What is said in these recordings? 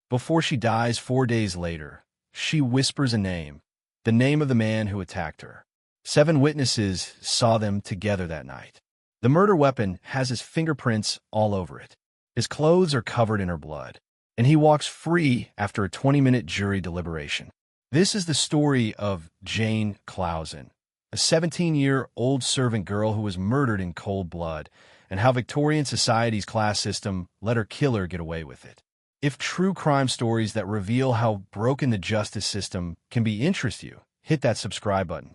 Before she dies 4 days later, she whispers a name, the name of the man who attacked her. 7 witnesses saw them together that night. The murder weapon has his fingerprints all over it. His clothes are covered in her blood, and he walks free after a 20-minute jury deliberation. This is the story of Jane Clouson, a 17-year-old servant girl who was murdered in cold blood, and how Victorian society's class system let her killer get away with it. If true crime stories that reveal how broken the justice system can be interest you, hit that subscribe button.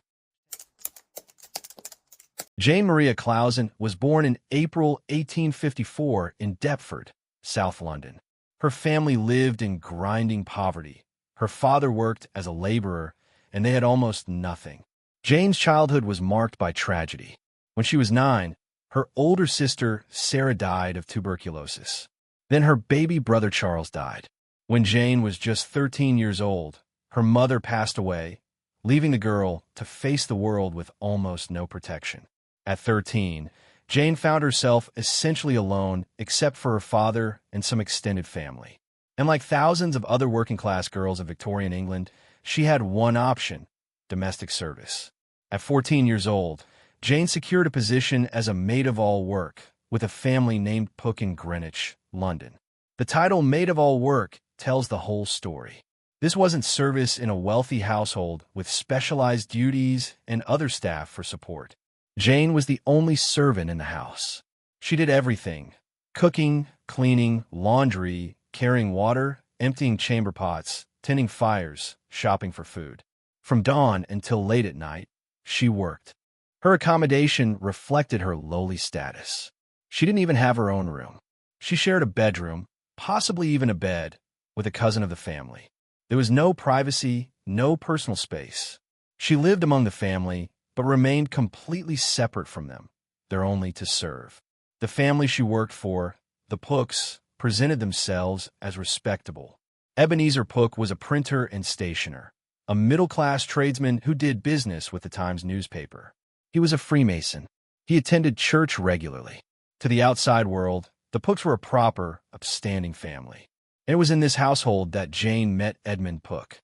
Jane Maria Clouson was born in April 1854 in Deptford, South London. Her family lived in grinding poverty. Her father worked as a laborer, and they had almost nothing. Jane's childhood was marked by tragedy. When she was 9, her older sister, Sarah, died of tuberculosis. Then her baby brother, Charles, died. When Jane was just 13 years old, her mother passed away, leaving the girl to face the world with almost no protection. At 13, Jane found herself essentially alone except for her father and some extended family. And like thousands of other working-class girls of Victorian England, she had one option: domestic service. At 14 years old, Jane secured a position as a maid-of-all-work with a family named Pook in Greenwich, London. The title maid-of-all-work tells the whole story. This wasn't service in a wealthy household with specialized duties and other staff for support. Jane was the only servant in the house. She did everything: cooking, cleaning, laundry, carrying water, emptying chamber pots, tending fires, shopping for food. From dawn until late at night, she worked. Her accommodation reflected her lowly status. She didn't even have her own room. She shared a bedroom, possibly even a bed, with a cousin of the family. There was no privacy, no personal space. She lived among the family, but remained completely separate from them, there only to serve. The family she worked for, the Pooks, presented themselves as respectable. Ebenezer Pook was a printer and stationer, a middle-class tradesman who did business with the Times newspaper. He was a Freemason. He attended church regularly. To the outside world, the Pooks were a proper, upstanding family. And it was in this household that Jane met Edmund Pook.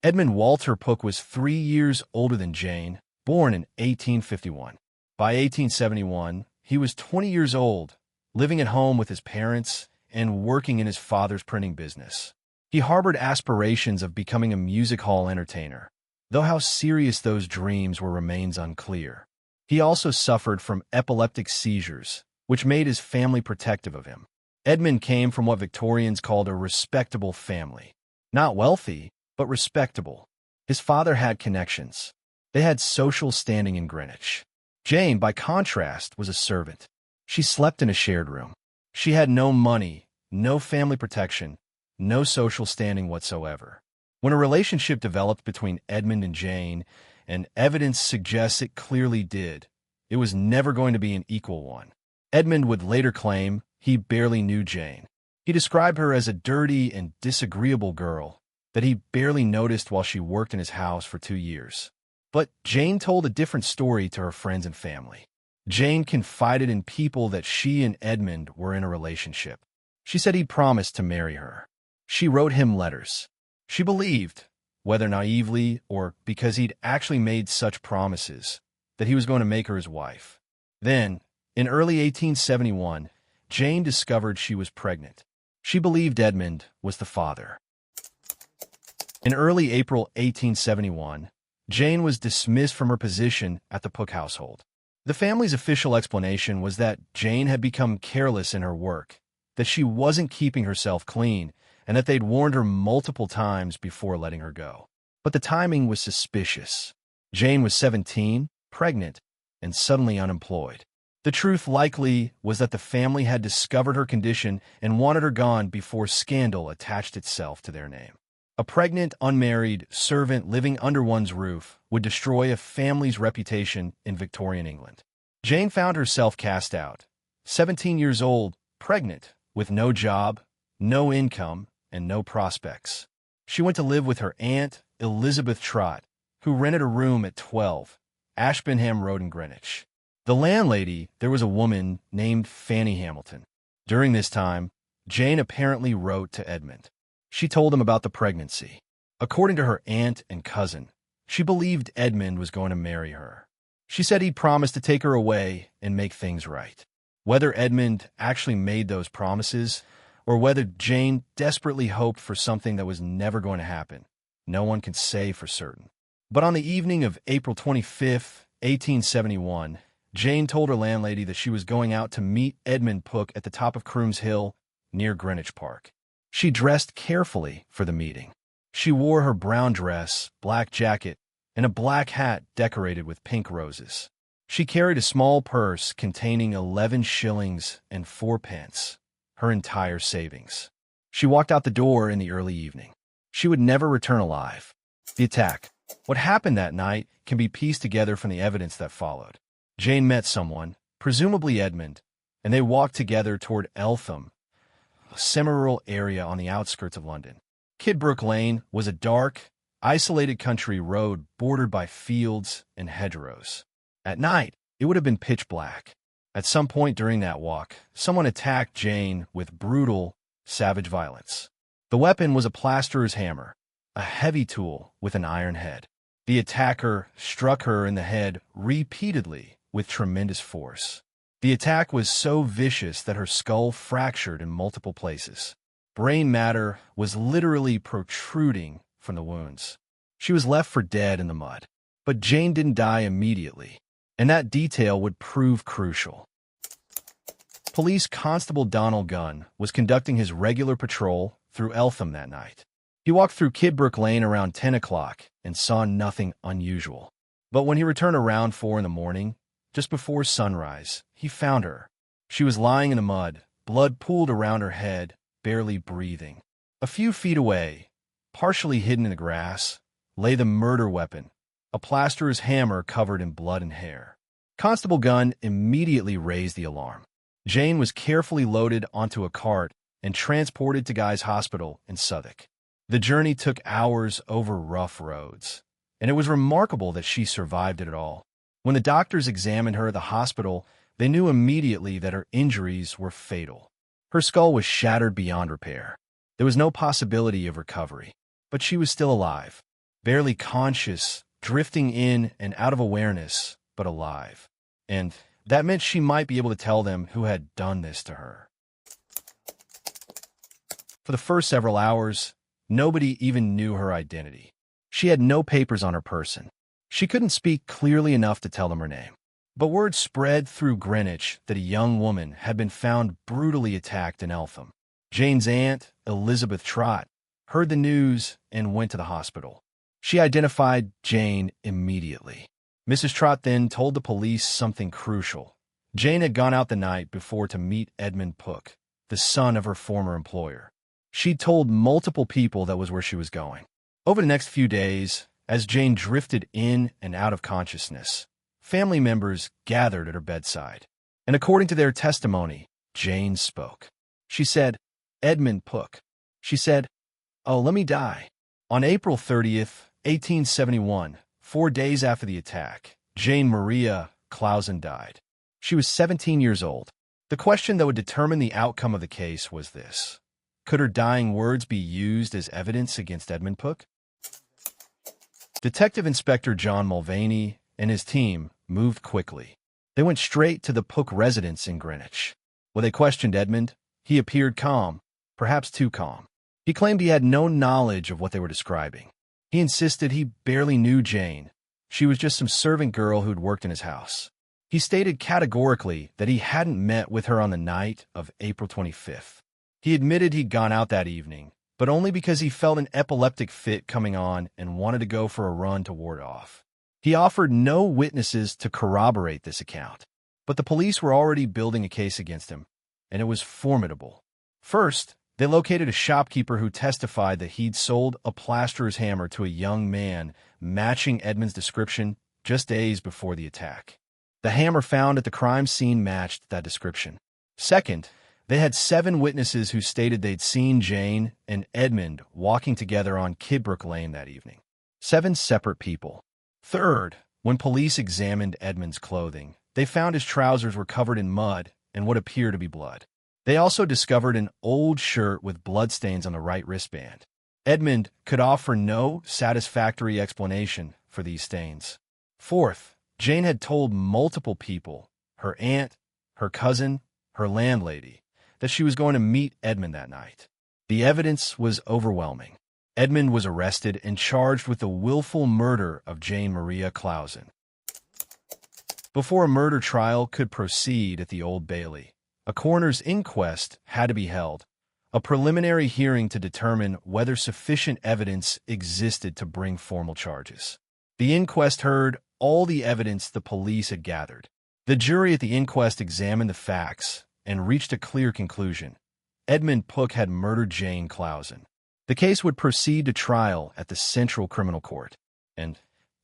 Edmund Walter Pook was 3 years older than Jane, born in 1851. By 1871, he was 20 years old, living at home with his parents and working in his father's printing business. He harbored aspirations of becoming a music hall entertainer, though how serious those dreams were remains unclear. He also suffered from epileptic seizures, which made his family protective of him. Edmund came from what Victorians called a respectable family. Not wealthy, but respectable. His father had connections. They had social standing in Greenwich. Jane, by contrast, was a servant. She slept in a shared room. She had no money, no family protection, no social standing whatsoever. When a relationship developed between Edmund and Jane, and evidence suggests it clearly did, it was never going to be an equal one. Edmund would later claim he barely knew Jane. He described her as a dirty and disagreeable girl that he barely noticed while she worked in his house for 2 years. But Jane told a different story to her friends and family. Jane confided in people that she and Edmund were in a relationship. She said he promised to marry her. She wrote him letters. She believed, whether naively or because he'd actually made such promises, that he was going to make her his wife. Then, in early 1871, Jane discovered she was pregnant. She believed Edmund was the father. In early April 1871, Jane was dismissed from her position at the Pook household. The family's official explanation was that Jane had become careless in her work, that she wasn't keeping herself clean, and that they'd warned her multiple times before letting her go. But the timing was suspicious. Jane was 17, pregnant, and suddenly unemployed. The truth likely was that the family had discovered her condition and wanted her gone before scandal attached itself to their name. A pregnant, unmarried servant living under one's roof would destroy a family's reputation in Victorian England. Jane found herself cast out, 17 years old, pregnant, with no job, no income, and no prospects. She went to live with her aunt, Elizabeth Trott, who rented a room at 12, Ashburnham Road in Greenwich. The landlady, there was a woman named Fanny Hamilton. During this time, Jane apparently wrote to Edmund. She told him about the pregnancy. According to her aunt and cousin, she believed Edmund was going to marry her. She said he promised to take her away and make things right. Whether Edmund actually made those promises, or whether Jane desperately hoped for something that was never going to happen, no one can say for certain. But on the evening of April 25th, 1871, Jane told her landlady that she was going out to meet Edmund Pook at the top of Crooms Hill near Greenwich Park. She dressed carefully for the meeting. She wore her brown dress, black jacket, and a black hat decorated with pink roses. She carried a small purse containing 11 shillings and 4 pence, her entire savings. She walked out the door in the early evening. She would never return alive. The attack. What happened that night can be pieced together from the evidence that followed. Jane met someone, presumably Edmund, and they walked together toward Eltham, a semi-rural area on the outskirts of London. Kidbrooke Lane was a dark, isolated country road bordered by fields and hedgerows. At night, it would have been pitch black. At some point during that walk, someone attacked Jane with brutal, savage violence. The weapon was a plasterer's hammer, a heavy tool with an iron head. The attacker struck her in the head repeatedly with tremendous force. The attack was so vicious that her skull fractured in multiple places. Brain matter was literally protruding from the wounds. She was left for dead in the mud. But Jane didn't die immediately, and that detail would prove crucial. Police Constable Donald Gunn was conducting his regular patrol through Eltham that night. He walked through Kidbrooke Lane around 10 o'clock and saw nothing unusual. But when he returned around 4 in the morning, just before sunrise, he found her. She was lying in the mud, blood pooled around her head, barely breathing. A few feet away, partially hidden in the grass, lay the murder weapon, a plasterer's hammer covered in blood and hair. Constable Gunn immediately raised the alarm. Jane was carefully loaded onto a cart and transported to Guy's Hospital in Southwark. The journey took hours over rough roads, and it was remarkable that she survived it at all. When the doctors examined her at the hospital, they knew immediately that her injuries were fatal. Her skull was shattered beyond repair. There was no possibility of recovery, but she was still alive, barely conscious, drifting in and out of awareness, but alive. And that meant she might be able to tell them who had done this to her. For the first several hours, nobody even knew her identity. She had no papers on her person. She couldn't speak clearly enough to tell them her name. But word spread through Greenwich that a young woman had been found brutally attacked in Eltham. Jane's aunt, Elizabeth Trott, heard the news and went to the hospital. She identified Jane immediately. Mrs. Trott then told the police something crucial. Jane had gone out the night before to meet Edmund Pook, the son of her former employer. She'd told multiple people that was where she was going. Over the next few days, as Jane drifted in and out of consciousness, family members gathered at her bedside. And according to their testimony, Jane spoke. She said, "Edmund Pook." She said, "Oh, let me die." On April 30th, 1871, 4 days after the attack, Jane Maria Clouson died. She was 17 years old. The question that would determine the outcome of the case was this: could her dying words be used as evidence against Edmund Pook? Detective Inspector John Mulvaney and his team moved quickly. They went straight to the Pook residence in Greenwich. When they questioned Edmund, he appeared calm, perhaps too calm. He claimed he had no knowledge of what they were describing. He insisted he barely knew Jane. She was just some servant girl who'd worked in his house. He stated categorically that he hadn't met with her on the night of April 25th. He admitted he'd gone out that evening, but only because he felt an epileptic fit coming on and wanted to go for a run to ward off. He offered no witnesses to corroborate this account, but the police were already building a case against him, and it was formidable. First, they located a shopkeeper who testified that he'd sold a plasterer's hammer to a young man matching Edmund's description just days before the attack. The hammer found at the crime scene matched that description. Second, they had 7 witnesses who stated they'd seen Jane and Edmund walking together on Kidbrooke Lane that evening. 7 separate people. Third, when police examined Edmund's clothing, they found his trousers were covered in mud and what appeared to be blood. They also discovered an old shirt with bloodstains on the right wristband. Edmund could offer no satisfactory explanation for these stains. Fourth, Jane had told multiple people, her aunt, her cousin, her landlady, that she was going to meet Edmund that night. The evidence was overwhelming. Edmund was arrested and charged with the willful murder of Jane Maria Clouson. Before a murder trial could proceed at the Old Bailey, a coroner's inquest had to be held, a preliminary hearing to determine whether sufficient evidence existed to bring formal charges. The inquest heard all the evidence the police had gathered. The jury at the inquest examined the facts and reached a clear conclusion. Edmund Pook had murdered Jane Clouson. The case would proceed to trial at the Central Criminal Court. And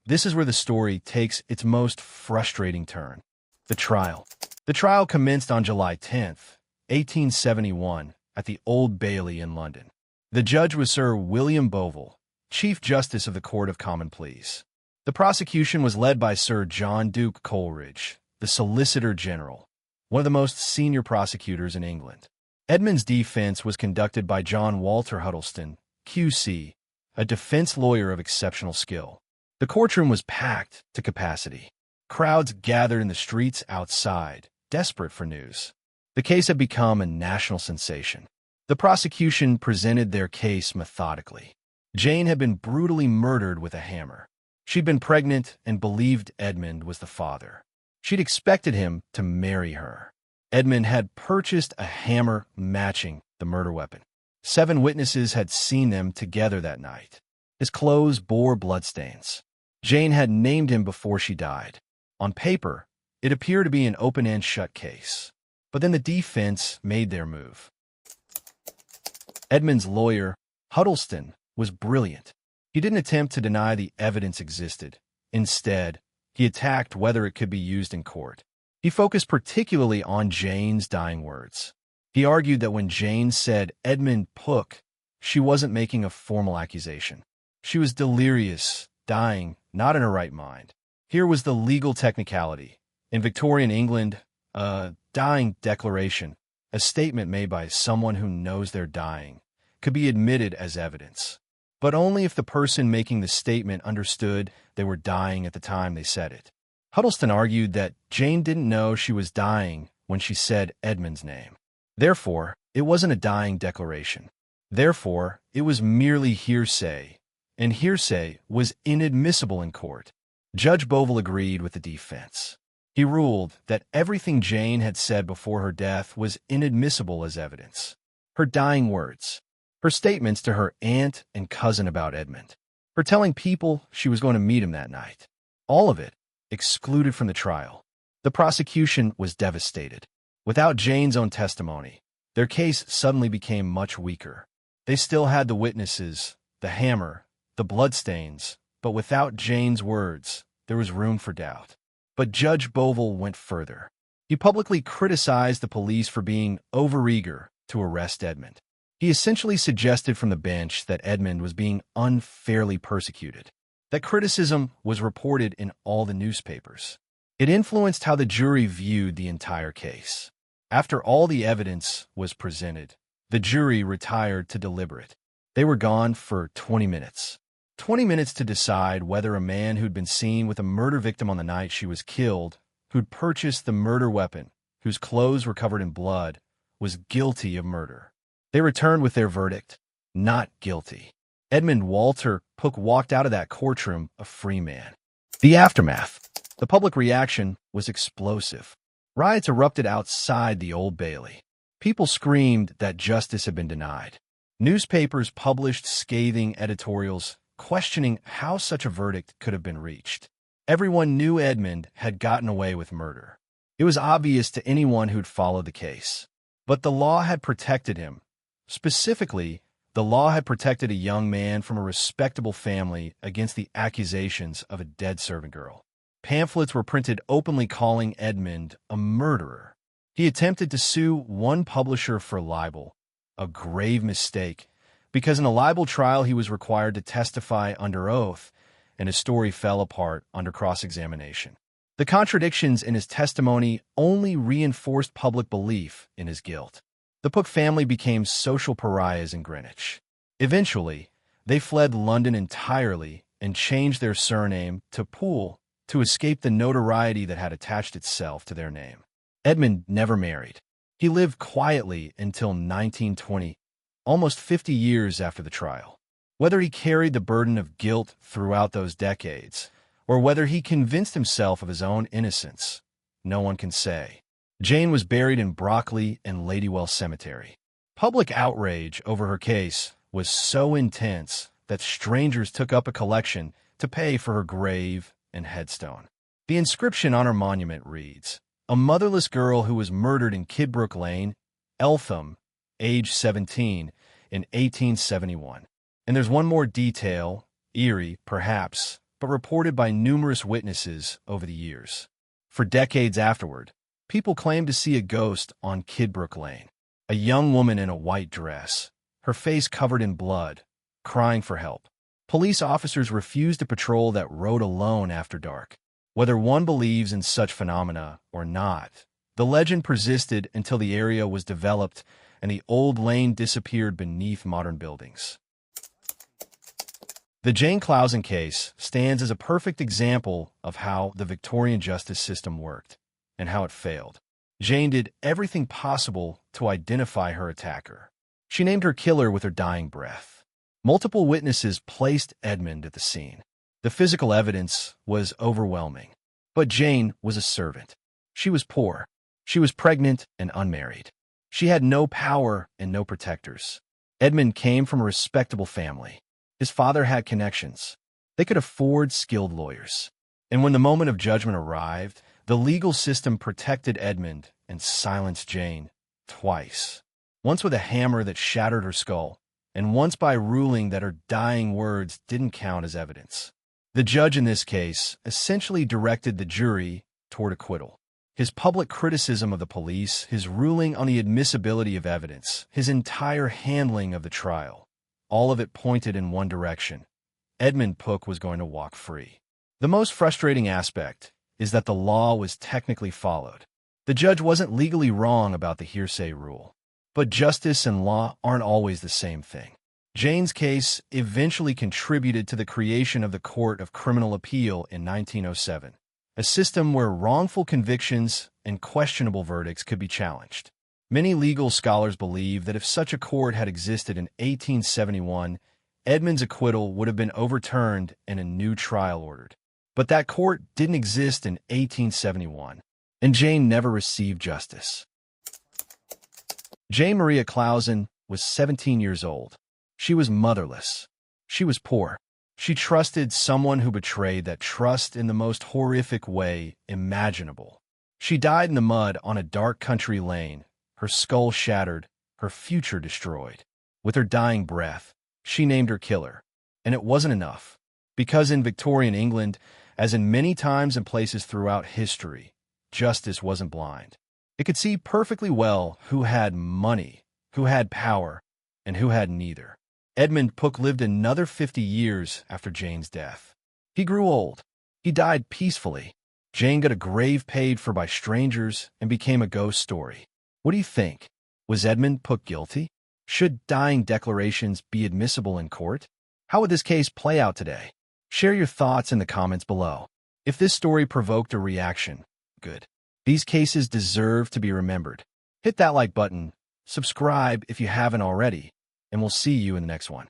this is where the story takes its most frustrating turn. The trial. The trial commenced on July 10th, 1871, at the Old Bailey in London. The judge was Sir William Bovell, Chief Justice of the Court of Common Pleas. The prosecution was led by Sir John Duke Coleridge, the Solicitor General, one of the most senior prosecutors in England. Edmund's defense was conducted by John Walter Huddleston, Q.C., a defense lawyer of exceptional skill. The courtroom was packed to capacity. Crowds gathered in the streets outside, desperate for news. The case had become a national sensation. The prosecution presented their case methodically. Jane had been brutally murdered with a hammer. She'd been pregnant and believed Edmund was the father. She'd expected him to marry her. Edmund had purchased a hammer matching the murder weapon. 7 witnesses had seen them together that night. His clothes bore bloodstains. Jane had named him before she died. On paper, it appeared to be an open-end shut case. But then the defense made their move. Edmund's lawyer, Huddleston, was brilliant. He didn't attempt to deny the evidence existed. Instead, he attacked whether it could be used in court. He focused particularly on Jane's dying words. He argued that when Jane said Edmund Pook, she wasn't making a formal accusation. She was delirious, dying, not in her right mind. Here was the legal technicality. In Victorian England, a dying declaration, a statement made by someone who knows they're dying, could be admitted as evidence, but only if the person making the statement understood they were dying at the time they said it. Huddleston argued that Jane didn't know she was dying when she said Edmund's name. Therefore, it wasn't a dying declaration. Therefore, it was merely hearsay, and hearsay was inadmissible in court. Judge Bovell agreed with the defense. He ruled that everything Jane had said before her death was inadmissible as evidence. Her dying words, her statements to her aunt and cousin about Edmund, her telling people she was going to meet him that night, all of it excluded from the trial. The prosecution was devastated. Without Jane's own testimony, their case suddenly became much weaker. They still had the witnesses, the hammer, the bloodstains, but without Jane's words, there was room for doubt. But Judge Bovell went further. He publicly criticized the police for being overeager to arrest Edmund. He essentially suggested from the bench that Edmund was being unfairly persecuted. That criticism was reported in all the newspapers. It influenced how the jury viewed the entire case. After all the evidence was presented, the jury retired to deliberate. They were gone for 20 minutes. 20 minutes to decide whether a man who'd been seen with a murder victim on the night she was killed, who'd purchased the murder weapon, whose clothes were covered in blood, was guilty of murder. They returned with their verdict, not guilty. Edmund Walter Pook walked out of that courtroom a free man. The aftermath. The public reaction was explosive. Riots erupted outside the Old Bailey. People screamed that justice had been denied. Newspapers published scathing editorials questioning how such a verdict could have been reached. Everyone knew Edmund had gotten away with murder. It was obvious to anyone who'd followed the case. But the law had protected him. Specifically, the law had protected a young man from a respectable family against the accusations of a dead servant girl. Pamphlets were printed openly calling Edmund a murderer. He attempted to sue one publisher for libel, a grave mistake, because in a libel trial he was required to testify under oath, and his story fell apart under cross-examination. The contradictions in his testimony only reinforced public belief in his guilt. The Pook family became social pariahs in Greenwich. Eventually, they fled London entirely and changed their surname to Poole to escape the notoriety that had attached itself to their name. Edmund never married. He lived quietly until 1920, almost 50 years after the trial. Whether he carried the burden of guilt throughout those decades, or whether he convinced himself of his own innocence, no one can say. Jane was buried in Brockley and Ladywell Cemetery. Public outrage over her case was so intense that strangers took up a collection to pay for her grave and headstone. The inscription on her monument reads, "A motherless girl who was murdered in Kidbrooke Lane, Eltham, age 17, in 1871. And there's one more detail, eerie, perhaps, but reported by numerous witnesses over the years. For decades afterward, people claimed to see a ghost on Kidbrooke Lane, a young woman in a white dress, her face covered in blood, crying for help. Police officers refused to patrol that road alone after dark. Whether one believes in such phenomena or not, the legend persisted until the area was developed and the old lane disappeared beneath modern buildings. The Jane Clouson case stands as a perfect example of how the Victorian justice system worked and how it failed. Jane did everything possible to identify her attacker. She named her killer with her dying breath. Multiple witnesses placed Edmund at the scene. The physical evidence was overwhelming. But Jane was a servant. She was poor. She was pregnant and unmarried. She had no power and no protectors. Edmund came from a respectable family. His father had connections. They could afford skilled lawyers. And when the moment of judgment arrived, the legal system protected Edmund and silenced Jane twice. Once with a hammer that shattered her skull, and once by ruling that her dying words didn't count as evidence. The judge in this case essentially directed the jury toward acquittal. His public criticism of the police, his ruling on the admissibility of evidence, his entire handling of the trial, all of it pointed in one direction. Edmund Pook was going to walk free. The most frustrating aspect is that the law was technically followed. The judge wasn't legally wrong about the hearsay rule. But justice and law aren't always the same thing. Jane's case eventually contributed to the creation of the Court of Criminal Appeal in 1907, a system where wrongful convictions and questionable verdicts could be challenged. Many legal scholars believe that if such a court had existed in 1871, Edmund's acquittal would have been overturned and a new trial ordered. But that court didn't exist in 1871, and Jane never received justice. Jane Maria Clouson was 17 years old. She was motherless. She was poor. She trusted someone who betrayed that trust in the most horrific way imaginable. She died in the mud on a dark country lane, her skull shattered, her future destroyed. With her dying breath, she named her killer. And it wasn't enough. Because in Victorian England, as in many times and places throughout history, justice wasn't blind. It could see perfectly well who had money, who had power, and who had neither. Edmund Pook lived another 50 years after Jane's death. He grew old. He died peacefully. Jane got a grave paid for by strangers and became a ghost story. What do you think? Was Edmund Pook guilty? Should dying declarations be admissible in court? How would this case play out today? Share your thoughts in the comments below. If this story provoked a reaction, good. These cases deserve to be remembered. Hit that like button, subscribe if you haven't already, and we'll see you in the next one.